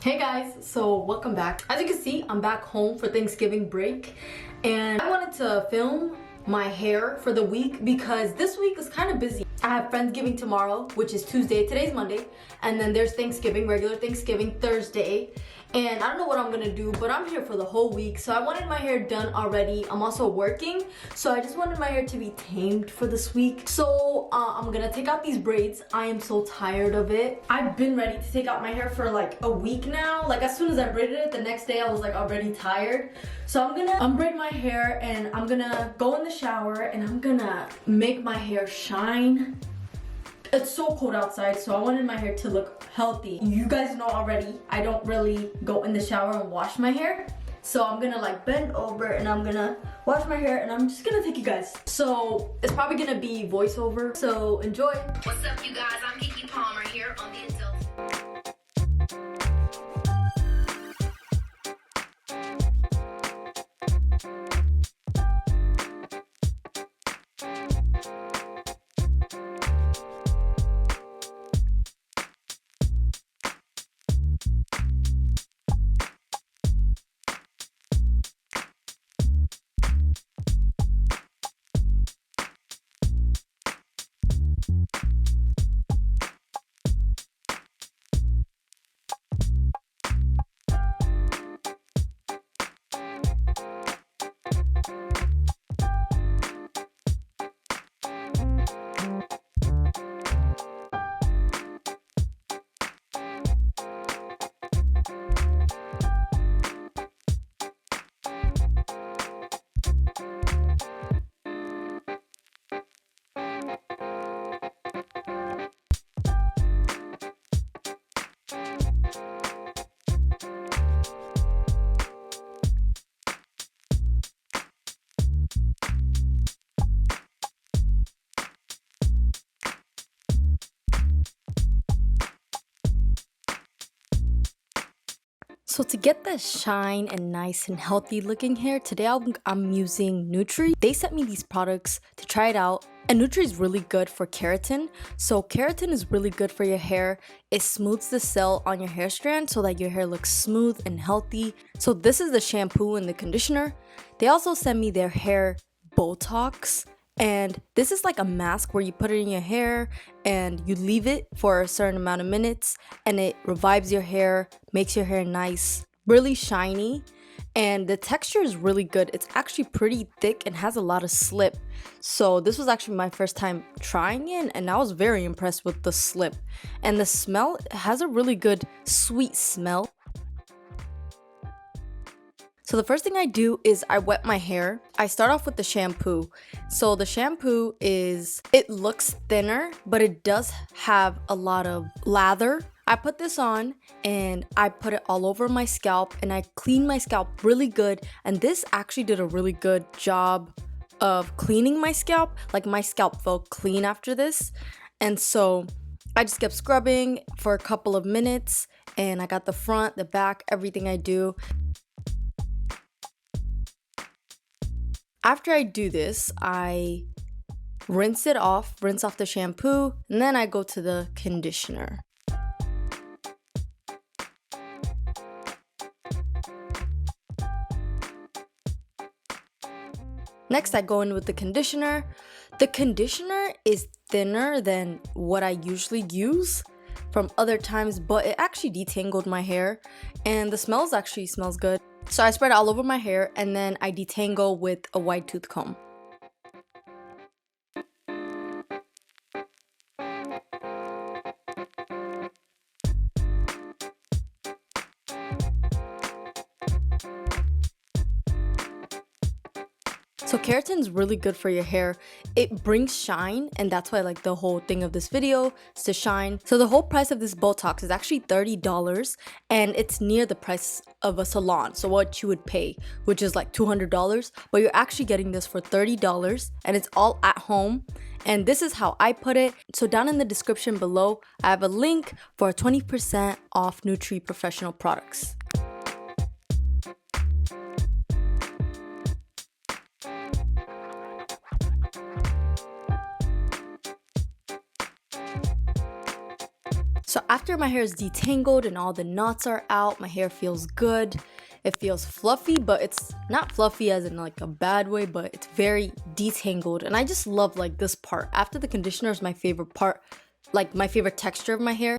Hey guys, so welcome back. As you can see, I'm back home for Thanksgiving break and I wanted to film my hair for the week because this week is kind of busy. I have Friendsgiving tomorrow, which is Tuesday. Today's Monday, and then there's Thanksgiving, regular Thanksgiving Thursday. And I don't know what I'm gonna do, but I'm here for the whole week. So I wanted my hair done already. I'm also working, so I just wanted my hair to be tamed for this week. So I'm gonna take out these braids. I am so tired of it. I've been ready to take out my hair for like a week now. Like as soon as I braided it, the next day I was like already tired. So I'm gonna unbraid my hair and I'm gonna go in the shower and I'm gonna make my hair shine. It's so cold outside, so I wanted my hair to look healthy. You guys know already, I don't really go in the shower and wash my hair. So I'm gonna like bend over and I'm gonna wash my hair and I'm just gonna take you guys. So it's probably gonna be voiceover, so enjoy. What's up you guys, I'm Kiki Palmer here on the Adult. So to get the shine and nice and healthy looking hair, today I'm using Nutri. They sent me these products to try it out. And Nutri is really good for keratin. So keratin is really good for your hair. It smooths the cell on your hair strand so that your hair looks smooth and healthy. So this is the shampoo and the conditioner. They also sent me their hair Botox. And this is like a mask where you put it in your hair and you leave it for a certain amount of minutes and it revives your hair, makes your hair nice, really shiny, and the texture is really good. It's actually pretty thick and has a lot of slip. So this was actually my first time trying it and I was very impressed with the slip. And the smell has a really good sweet smell. So the first thing I do is I wet my hair. I start off with the shampoo. So the shampoo it looks thinner, but it does have a lot of lather. I put this on and I put it all over my scalp and I clean my scalp really good. And this actually did a really good job of cleaning my scalp. Like my scalp felt clean after this. And so I just kept scrubbing for a couple of minutes and I got the front, the back, everything I do. After I do this, I rinse off the shampoo, and then I go to the conditioner. Next, I go in with the conditioner. The conditioner is thinner than what I usually use from other times, but it actually detangled my hair, and the smells actually smells good. So I spread it all over my hair and then I detangle with a wide tooth comb. So keratin is really good for your hair. It brings shine, and that's why like the whole thing of this video is to shine. So the whole price of this Botox is actually $30 and it's near the price of a salon. So what you would pay, which is like $200, but you're actually getting this for $30 and it's all at home. And this is how I put it. So down in the description below, I have a link for 20% off Nutri Professional products. So after after my hair is detangled and all the knots are out, my hair feels good. It feels fluffy, but it's not fluffy as in like a bad way, but it's very detangled. And I just love like this part. After the conditioner is my favorite part, like my favorite texture of my hair.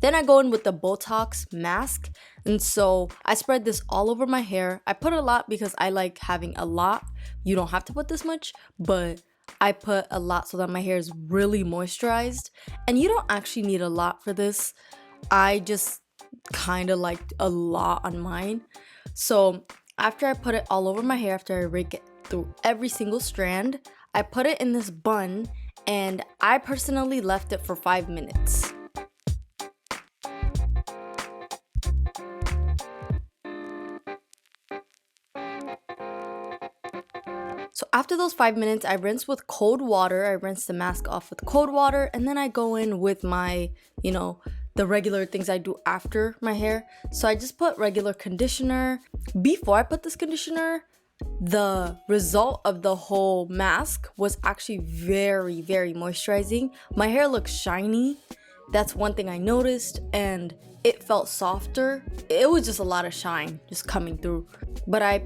Then I go in with the Botox mask, and so I spread this all over my hair. I put a lot because I like having a lot. You don't have to put this much, but I put a lot so that my hair is really moisturized. And you don't actually need a lot for this. I just kind of liked a lot on mine. So after I put it all over my hair, after I rake it through every single strand, I put it in this bun, and I personally left it for 5 minutes. So after those 5 minutes, I rinse with cold water. I rinse the mask off with cold water, and then I go in with my, the regular things I do after my hair. So I just put regular conditioner. Before I put this conditioner, the result of the whole mask was actually very, very moisturizing. My hair looks shiny. That's one thing I noticed, and it felt softer. It was just a lot of shine just coming through. But I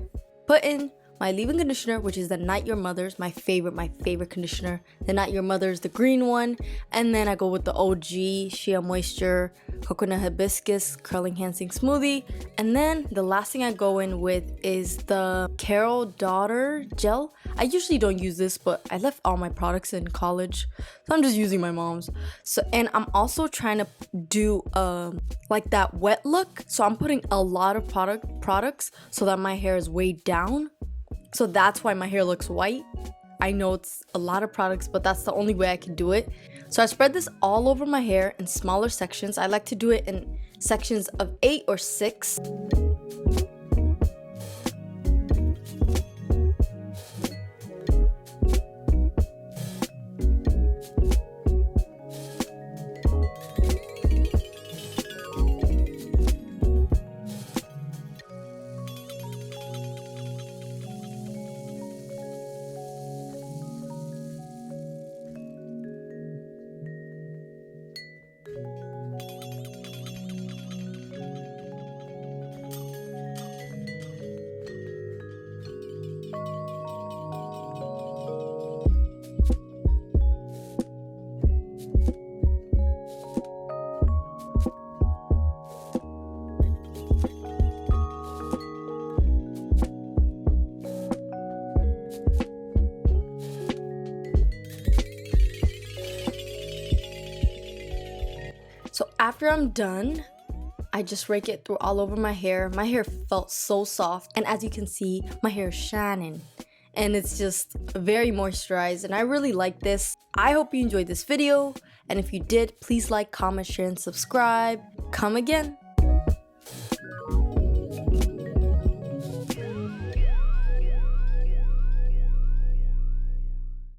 put in my leave-in conditioner, which is the Night Your Mother's, my favorite conditioner. The Night Your Mother's, the green one. And then I go with the OG Shea Moisture Coconut Hibiscus Curling Enhancing Smoothie. And then the last thing I go in with is the Carol Daughter Gel. I usually don't use this, but I left all my products in college, so I'm just using my mom's. So, and I'm also trying to do like that wet look. So I'm putting a lot of products so that my hair is weighed down. So that's why my hair looks white. I know it's a lot of products, but that's the only way I can do it. So I spread this all over my hair in smaller sections. I like to do it in sections of 8 or 6. So after I'm done, I just rake it through all over my hair. My hair felt so soft, and as you can see, my hair is shining and it's just very moisturized, and I really like this. I hope you enjoyed this video, and if you did, please like, comment, share, and subscribe. Come again.